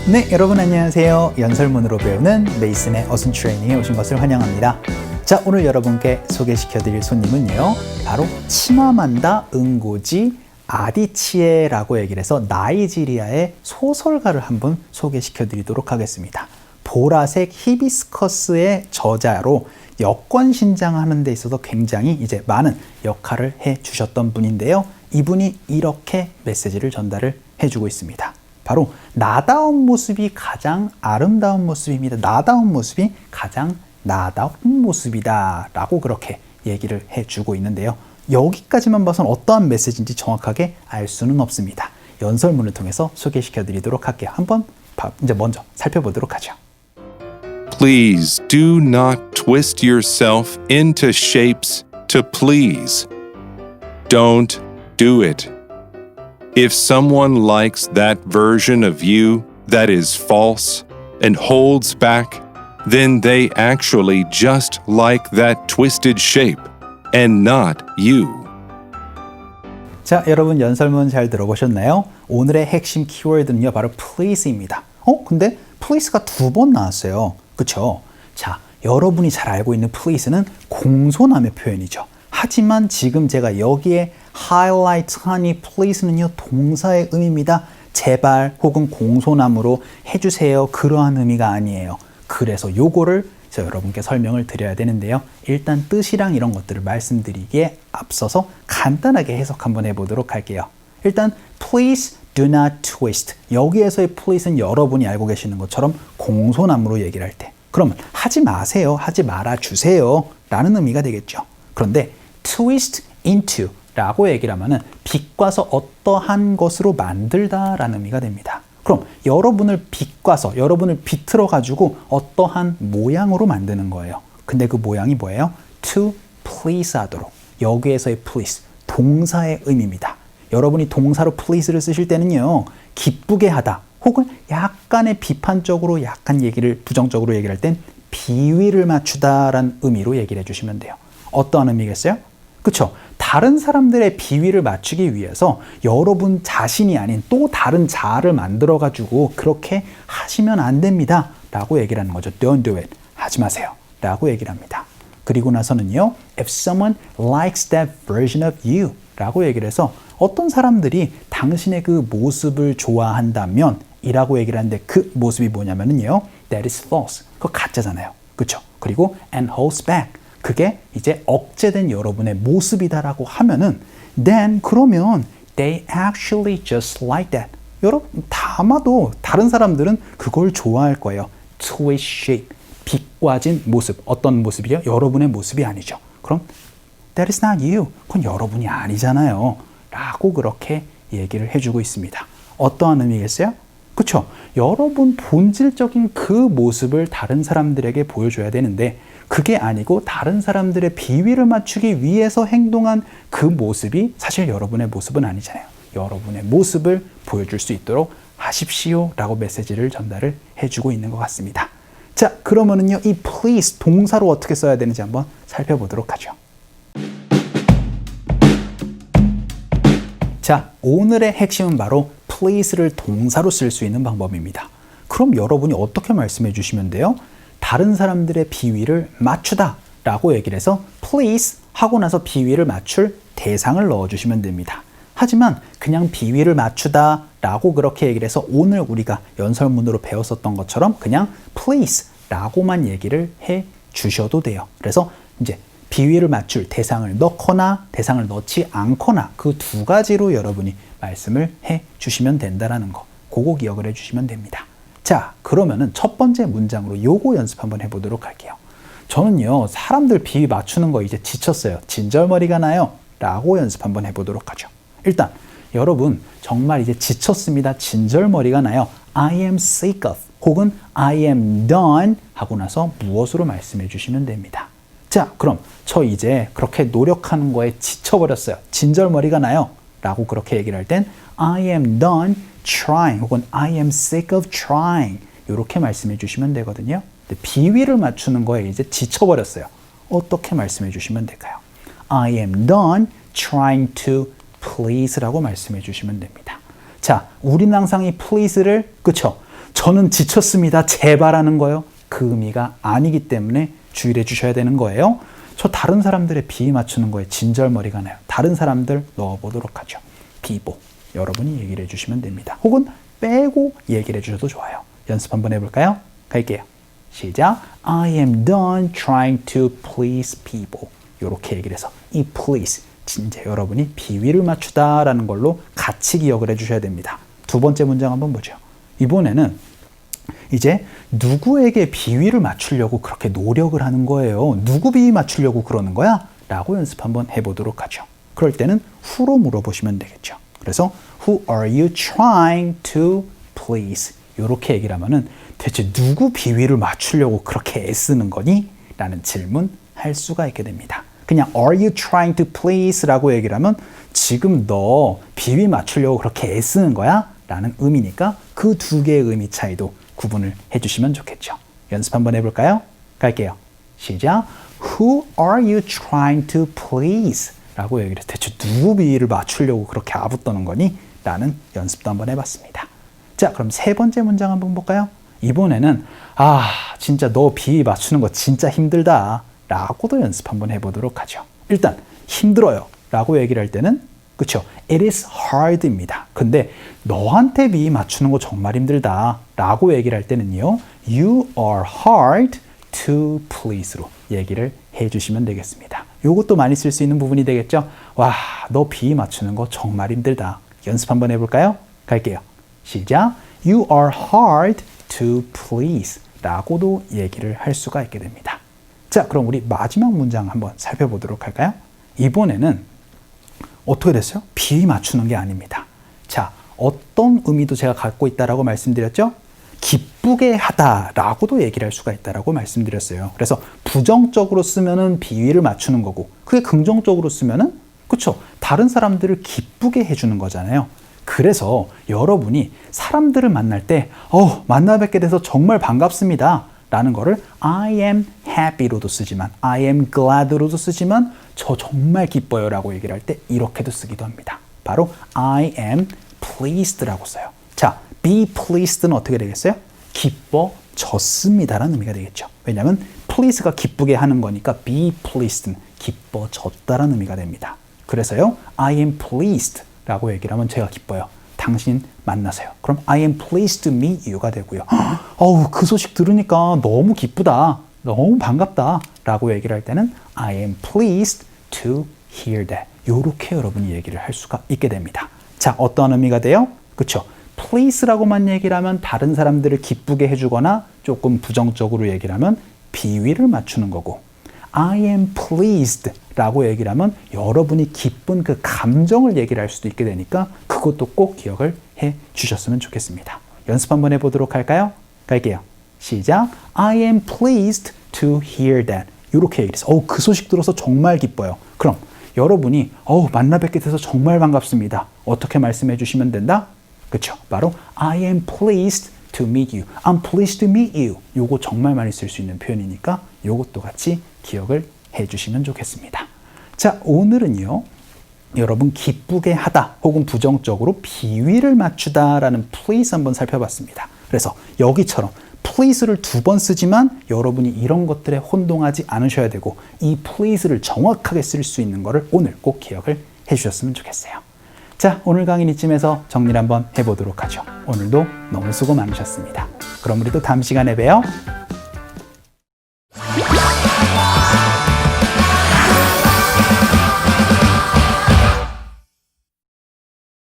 네, 여러분 안녕하세요. 연설문으로 배우는 메이슨의 어순 트레이닝에 오신 것을 환영합니다. 자, 오늘 여러분께 소개시켜드릴 손님은요, 바로 치마만다 응고지 아디치에라고 얘기를 해서 나이지리아의 소설가를 한번 소개시켜드리도록 하겠습니다. 보라색 히비스커스의 저자로 여권 신장하는 데 있어서 굉장히 이제 많은 역할을 해주셨던 분인데요. 이분이 이렇게 메시지를 전달을 해주고 있습니다. 바로 나다운 모습이 가장 아름다운 모습입니다. 나다운 모습이 가장 나다운 모습이다 라고 그렇게 얘기를 해주고 있는데요. 여기까지만 봐서는 어떠한 메시지인지 정확하게 알 수는 없습니다. 연설문을 통해서 소개시켜 드리도록 할게요. 한번 이제 먼저 살펴보도록 하죠. Please do not twist yourself into shapes to please. Don't do it. If someone likes that version of you that is false and holds back, then they actually just like that twisted shape and not you. 자, 여러분 연설문 잘 들어보셨나요? 오늘의 핵심 키워드는요, 바로 please입니다. 근데 please가 2번 나왔어요. 그쵸? 자, 여러분이 잘 알고 있는 please는 공손함의 표현이죠. 하지만 지금 제가 여기에 highlight하니 please는요, 동사의 의미입니다. 제발 혹은 공손함으로 해주세요. 그러한 의미가 아니에요. 그래서 요거를 저 여러분께 설명을 드려야 되는데요. 일단 뜻이랑 이런 것들을 말씀드리기에 앞서서 간단하게 해석 한번 해보도록 할게요. 일단 please do not twist. 여기에서의 please는 여러분이 알고 계시는 것처럼 공손함으로 얘기를 할 때, 그러면 하지 마세요, 하지 말아주세요 라는 의미가 되겠죠. 그런데 twist into 라고 얘기를 하면은 비꼬아서 어떠한 것으로 만들다 라는 의미가 됩니다. 그럼 여러분을 비꼬아서, 여러분을 비틀어 가지고 어떠한 모양으로 만드는 거예요. 근데 그 모양이 뭐예요? to please 하도록. 여기에서의 please, 동사의 의미입니다. 여러분이 동사로 please를 쓰실 때는요, 기쁘게 하다 혹은 약간의 비판적으로 약간 부정적으로 얘기를 할 땐 비위를 맞추다 라는 의미로 얘기를 해주시면 돼요. 어떠한 의미겠어요? 그쵸? 다른 사람들의 비위를 맞추기 위해서 여러분 자신이 아닌 또 다른 자아를 만들어가지고 그렇게 하시면 안 됩니다 라고 얘기를 하는 거죠. Don't do it. 하지 마세요 라고 얘기를 합니다. 그리고 나서는요, If someone likes that version of you 라고 얘기를 해서 어떤 사람들이 당신의 그 모습을 좋아한다면 이라고 얘기를 하는데 그 모습이 뭐냐면요, That is false. 그거 가짜잖아요. 그쵸? 그리고 And holds back. 그게 이제 억제된 여러분의 모습이다라고 하면은 then 그러면 they actually just like that. 여러분 아마도 다른 사람들은 그걸 좋아할 거예요. twist shape, 비꼬아진 모습. 어떤 모습이요? 여러분의 모습이 아니죠. 그럼 that is not you. 그건 여러분이 아니잖아요 라고 그렇게 얘기를 해주고 있습니다. 어떠한 의미겠어요? 그쵸? 여러분 본질적인 그 모습을 다른 사람들에게 보여줘야 되는데 그게 아니고 다른 사람들의 비위를 맞추기 위해서 행동한 그 모습이 사실 여러분의 모습은 아니잖아요. 여러분의 모습을 보여줄 수 있도록 하십시오 라고 메시지를 전달을 해주고 있는 것 같습니다. 자, 그러면은요, 이 please 동사로 어떻게 써야 되는지 한번 살펴보도록 하죠. 자, 오늘의 핵심은 바로 please를 동사로 쓸 수 있는 방법입니다. 그럼 여러분이 어떻게 말씀해 주시면 돼요? 다른 사람들의 비위를 맞추다 라고 얘기를 해서 please 하고 나서 비위를 맞출 대상을 넣어주시면 됩니다. 하지만 그냥 비위를 맞추다 라고 그렇게 얘기를 해서 오늘 우리가 연설문으로 배웠었던 것처럼 그냥 please 라고만 얘기를 해 주셔도 돼요. 그래서 이제 비위를 맞출 대상을 넣거나 대상을 넣지 않거나 그 두 가지로 여러분이 말씀을 해 주시면 된다라는 거, 그거 기억을 해 주시면 됩니다. 자, 그러면은 첫 번째 문장으로 요거 연습 한번 해보도록 할게요. 저는요, 사람들 비위 맞추는 거 이제 지쳤어요. 진절머리가 나요 라고 연습 한번 해보도록 하죠. 일단 여러분 정말 이제 지쳤습니다. 진절머리가 나요. I am sick of 혹은 I am done 하고 나서 무엇으로 말씀해 주시면 됩니다. 자, 그럼 저 이제 그렇게 노력하는 거에 지쳐버렸어요. 진절머리가 나요 라고 그렇게 얘기를 할 땐 I am done trying 혹은 I am sick of trying 이렇게 말씀해 주시면 되거든요. 근데 비위를 맞추는 거에 이제 지쳐버렸어요. 어떻게 말씀해 주시면 될까요? I am done trying to please라고 말씀해 주시면 됩니다. 자, 우리는 항상 이 please를 그쵸? 저는 지쳤습니다. 제발 하는 거요. 그 의미가 아니기 때문에 주의를 해주셔야 되는 거예요. 저 다른 사람들의 비위 맞추는 거에 진절머리가 나요. 다른 사람들 넣어보도록 하죠. 비보. 여러분이 얘기를 해주시면 됩니다. 혹은 빼고 얘기를 해주셔도 좋아요. 연습 한번 해볼까요? 갈게요. 시작. I am done trying to please people. 이렇게 얘기를 해서 이 please, 진짜 여러분이 비위를 맞추다라는 걸로 같이 기억을 해주셔야 됩니다. 두 번째 문장 한번 보죠. 이번에는 이제 누구에게 비위를 맞추려고 그렇게 노력을 하는 거예요. 누구 비위 맞추려고 그러는 거야? 라고 연습 한번 해보도록 하죠. 그럴 때는 who로 물어보시면 되겠죠. 그래서 Who are you trying to please? 이렇게 얘기를 하면은 대체 누구 비위를 맞추려고 그렇게 애쓰는 거니? 라는 질문 할 수가 있게 됩니다. 그냥 Are you trying to please? 라고 얘기를 하면 지금 너 비위 맞추려고 그렇게 애쓰는 거야? 라는 의미니까 그 두 개의 의미 차이도 구분을 해주시면 좋겠죠. 연습 한번 해볼까요? 갈게요. 시작. Who are you trying to please? 라고 얘기를 해서 대체 누구 비위를 맞추려고 그렇게 아부떠는 거니? 라는 연습도 한번 해봤습니다. 자, 그럼 세 번째 문장 한번 볼까요? 이번에는 진짜 너 비위 맞추는 거 진짜 힘들다 라고도 연습 한번 해보도록 하죠. 일단 힘들어요 라고 얘기를 할 때는 그쵸? It is hard입니다. 근데 너한테 비위 맞추는 거 정말 힘들다 라고 얘기를 할 때는요, You are hard to please로 얘기를 해주시면 되겠습니다. 이것도 많이 쓸 수 있는 부분이 되겠죠? 와, 너 비위 맞추는 거 정말 힘들다. 연습 한번 해볼까요? 갈게요. 시작. You are hard to please 라고도 얘기를 할 수가 있게 됩니다. 자, 그럼 우리 마지막 문장 한번 살펴보도록 할까요? 이번에는 어떻게 됐어요? 비위 맞추는 게 아닙니다. 자, 어떤 의미도 제가 갖고 있다라고 말씀드렸죠? 기쁘게 하다라고도 얘기를 할 수가 있다라고 말씀드렸어요. 그래서 부정적으로 쓰면은 비위를 맞추는 거고, 그게 긍정적으로 쓰면은 그쵸? 다른 사람들을 기쁘게 해주는 거잖아요. 그래서 여러분이 사람들을 만날 때 만나 뵙게 돼서 정말 반갑습니다 라는 거를 I am happy로도 쓰지만 I am glad로도 쓰지만 저 정말 기뻐요 라고 얘기를 할 때 이렇게도 쓰기도 합니다. 바로 I am pleased라고 써요. 자, be pleased는 어떻게 되겠어요? 기뻐졌습니다 라는 의미가 되겠죠. 왜냐하면 please가 기쁘게 하는 거니까 be pleased는 기뻐졌다라는 의미가 됩니다. 그래서요, I am pleased 라고 얘기를 하면 제가 기뻐요. 당신 만나서요. 그럼 I am pleased to meet you가 되고요. 그 소식 들으니까 너무 기쁘다. 너무 반갑다. 라고 얘기를 할 때는 I am pleased to hear that. 이렇게 여러분이 얘기를 할 수가 있게 됩니다. 자, 어떤 의미가 돼요? 그렇죠? please라고만 얘기를 하면 다른 사람들을 기쁘게 해주거나 조금 부정적으로 얘기를 하면 비위를 맞추는 거고, I am pleased 라고 얘기를 하면 여러분이 기쁜 그 감정을 얘기를 할 수도 있게 되니까 그것도 꼭 기억을 해 주셨으면 좋겠습니다. 연습 한번 해보도록 할까요? 갈게요. 시작. I am pleased to hear that. 이렇게 얘기를 해서 그 소식 들어서 정말 기뻐요. 그럼 여러분이 만나 뵙게 돼서 정말 반갑습니다. 어떻게 말씀해 주시면 된다? 그렇죠. 바로 I am pleased to meet you. I'm pleased to meet you. 요거 정말 많이 쓸 수 있는 표현이니까 요것도 같이 기억을 해주시면 좋겠습니다. 자, 오늘은요, 여러분 기쁘게 하다 혹은 부정적으로 비위를 맞추다라는 please 한번 살펴봤습니다. 그래서 여기처럼 please를 두 번 쓰지만 여러분이 이런 것들에 혼동하지 않으셔야 되고 이 please를 정확하게 쓸 수 있는 거를 오늘 꼭 기억을 해주셨으면 좋겠어요. 자, 오늘 강의는 이쯤에서 정리를 한번 해보도록 하죠. 오늘도 너무 수고 많으셨습니다. 그럼 우리 또 다음 시간에 봬요.